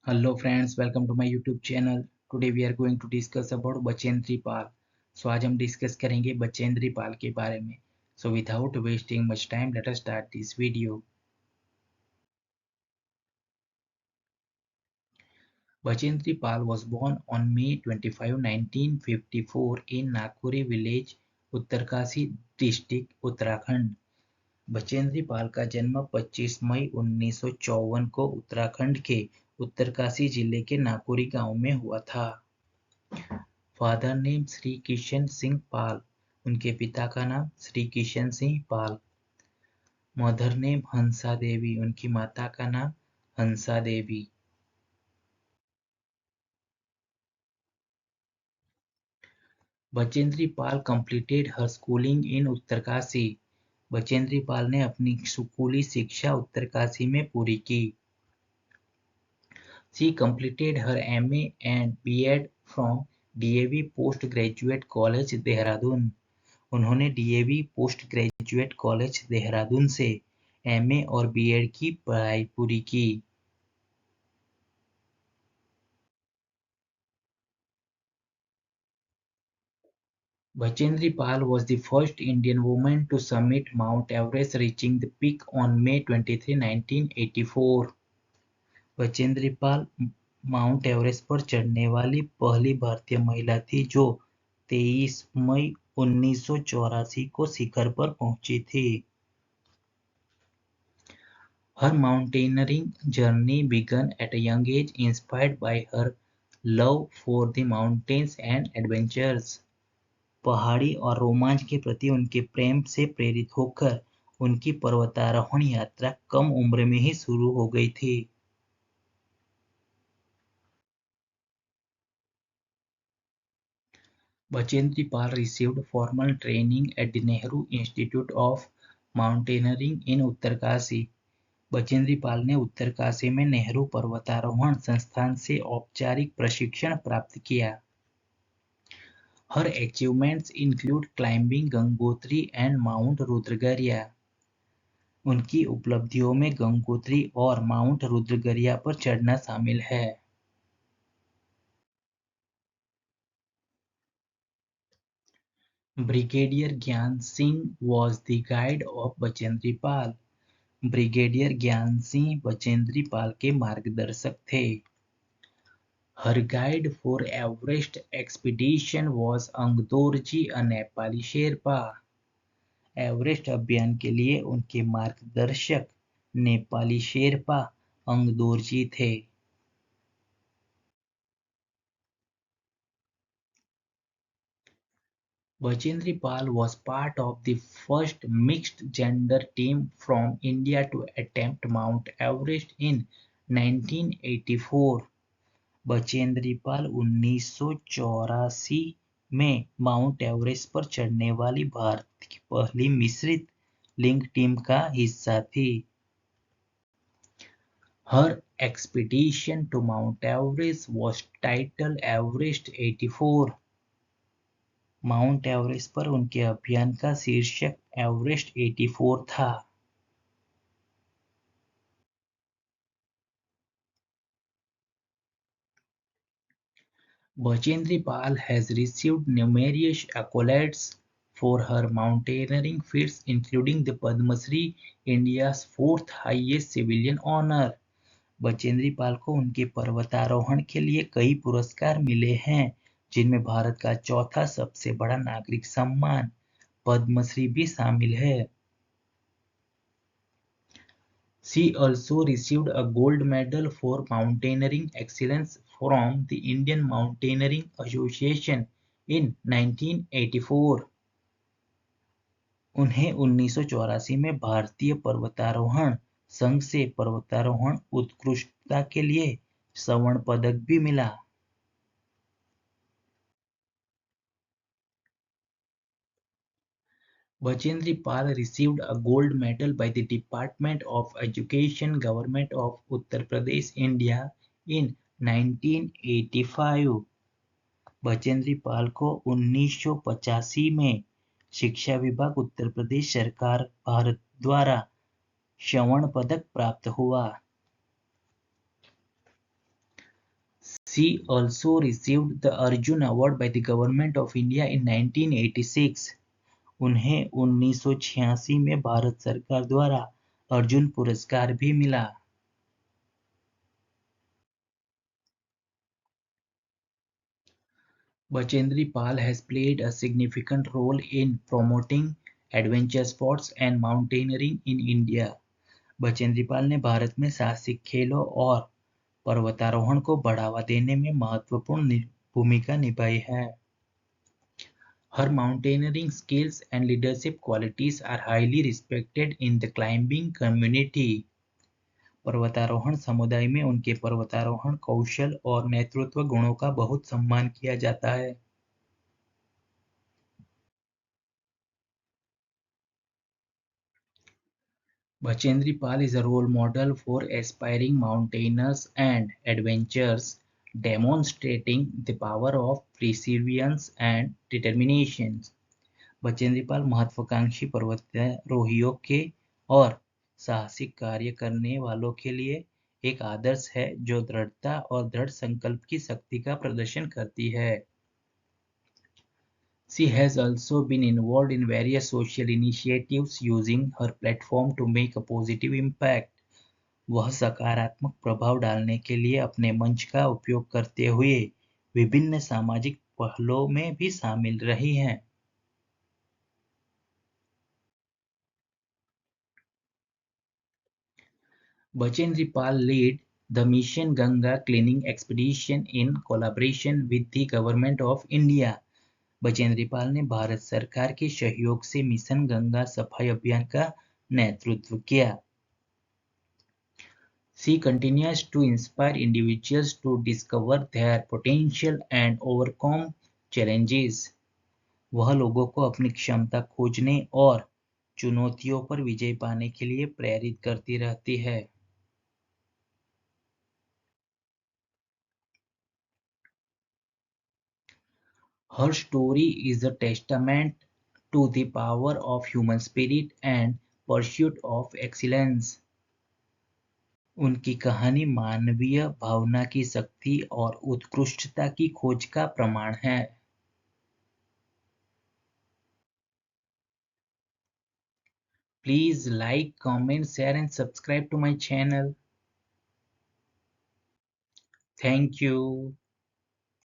Hello friends, welcome to my YouTube channel. Today we are going to discuss about Bachendri Pal. So आज हम discuss करेंगे बचेंद्री पाल के बारे में. So without wasting much time, let us start this video. Bachendri Pal was born on May 25, 1954 in Nakuri village, Uttarkashi district, Uttarakhand. Bachendri Pal का जन्म 25 मई 1954 को उत्तराखंड के उत्तरकाशी जिले के नाकुरी गांव में हुआ था. फादर नेम श्री किशन सिंह पाल, उनके पिता का नाम श्री किशन सिंह पाल. मदर नेम हंसा देवी, उनकी माता का नाम हंसा देवी. Bachendri Pal completed her schooling in Uttarkashi. Bachendri Pal ने अपनी स्कूली शिक्षा उत्तरकाशी में पूरी की. She completed her MA and BEd from DAV Post Graduate College, Dehradun. उन्होंने DAV post graduate college Dehradun से एमए और बीएड की पढ़ाई पूरी की. Bachendri Pal was the first Indian woman to summit Mount Everest, reaching the peak on May 23, 1984. Bachendri Pal mount Everest पर चढ़ने वाली पहली भारतीय महिला थी जो 23 मई 1984 को शिखर पर पहुंची थी. Her mountaineering journey began at a young age, inspired by her love for the mountains and adventures. पहाड़ी और रोमांच के प्रति उनके प्रेम से प्रेरित होकर उनकी पर्वतारोहण यात्रा कम उम्र में ही शुरू हो गई थी. Bachendri Pal received formal training at the Nehru Institute of Mountaineering in Uttarkashi. Bachendri Pal ने उत्तरकाशी में नेहरू पर्वतारोहण संस्थान से औपचारिक प्रशिक्षण प्राप्त किया. Her achievements include climbing Gangotri and mount Rudragaira. उनकी उपलब्धियों में गंगोत्री और माउंट रुद्रगरिया पर चढ़ना शामिल है. ब्रिगेडियर ज्ञान Singh was the guide of Bachendri Pal. Brigadier ज्ञान सिंह बचेंद्री पाल के मार्गदर्शक थे. Her guide for Everest expedition was अंगदोरजी, a Nepali Sherpa. Everest अभियान के लिए उनके मार्गदर्शक नेपाली शेरपा अंगदोरजी थे. Bachendri Pal was part of the first mixed-gender team from India to attempt Mount Everest in 1984. Bachendri Pal 1984 में माउंट एवरेस्ट पर चढ़ने वाली भारत की पहली मिश्रित लिंग टीम का हिस्सा थी. Her expedition to Mount Everest was titled Everest 84. Mount Everest पर उनके अभियान का शीर्षक एवरेस्ट 84 था. Bachendri Pal has received numerous accolades for her mountaineering feats, including the Padma Shri, India's fourth highest civilian honor. Bachendri Pal को उनके पर्वतारोहण के लिए कई पुरस्कार मिले हैं, जिनमें भारत का चौथा सबसे बड़ा नागरिक सम्मान पद्मश्री भी शामिल है. She also received a gold medal for mountaineering excellence from the Indian Mountaineering Association in 1984. उन्हें 1984 में भारतीय पर्वतारोहण संघ से पर्वतारोहण उत्कृष्टता के लिए स्वर्ण पदक भी मिला. Bachendri Pal received a gold medal by the Department of Education, Government of Uttar Pradesh, India in 1985. Bachendri Pal को 1985 में शिक्षा विभाग उत्तर प्रदेश सरकार भारत द्वारा स्वर्ण पदक प्राप्त हुआ. She also received the Arjun Award by the Government of India in 1986. उन्हें 1986 में भारत सरकार द्वारा अर्जुन पुरस्कार भी मिला। Bachendri Pal has played a significant role in promoting adventure sports and mountaineering in India. Bachendri Pal ने भारत में साहसिक खेलों और पर्वतारोहण को बढ़ावा देने में महत्वपूर्ण भूमिका निभाई है। Her mountaineering skills and leadership qualities are highly respected in the climbing community. पर्वतारोहण समुदाय में उनके पर्वतारोहण कौशल और नेतृत्व गुणों का बहुत सम्मान किया जाता है। Bachendri Pal is a role model for aspiring mountaineers and adventurers, demonstrating the power of perseverance and determination. Bachendri Pal महत्वाकांक्षी पर्वतारोहियों के और साहसिक कार्य करने वालों के लिए एक आदर्श है जो दृढ़ता और दृढ़ संकल्प की शक्ति का प्रदर्शन करती है। She has also been involved in various social initiatives using her platform to make a positive impact. वह सकारात्मक प्रभाव डालने के लिए अपने मंच का उपयोग करते हुए विभिन्न सामाजिक पहलों में भी शामिल रही हैं। Bachendri Pal led the Mission Ganga cleaning expedition in collaboration with the Government of India. Bachendri Pal ने भारत सरकार के सहयोग से मिशन गंगा सफाई अभियान का नेतृत्व किया। She continues to inspire individuals to discover their potential and overcome challenges. वह लोगों को अपनी क्षमता खोजने और चुनौतियों पर विजय पाने के लिए प्रेरित करती रहती है। Her story is a testament to the power of human spirit and pursuit of excellence. उनकी कहानी मानवीय भावना की शक्ति और उत्कृष्टता की खोज का प्रमाण है। Please like, comment, share and subscribe to my channel. Thank you.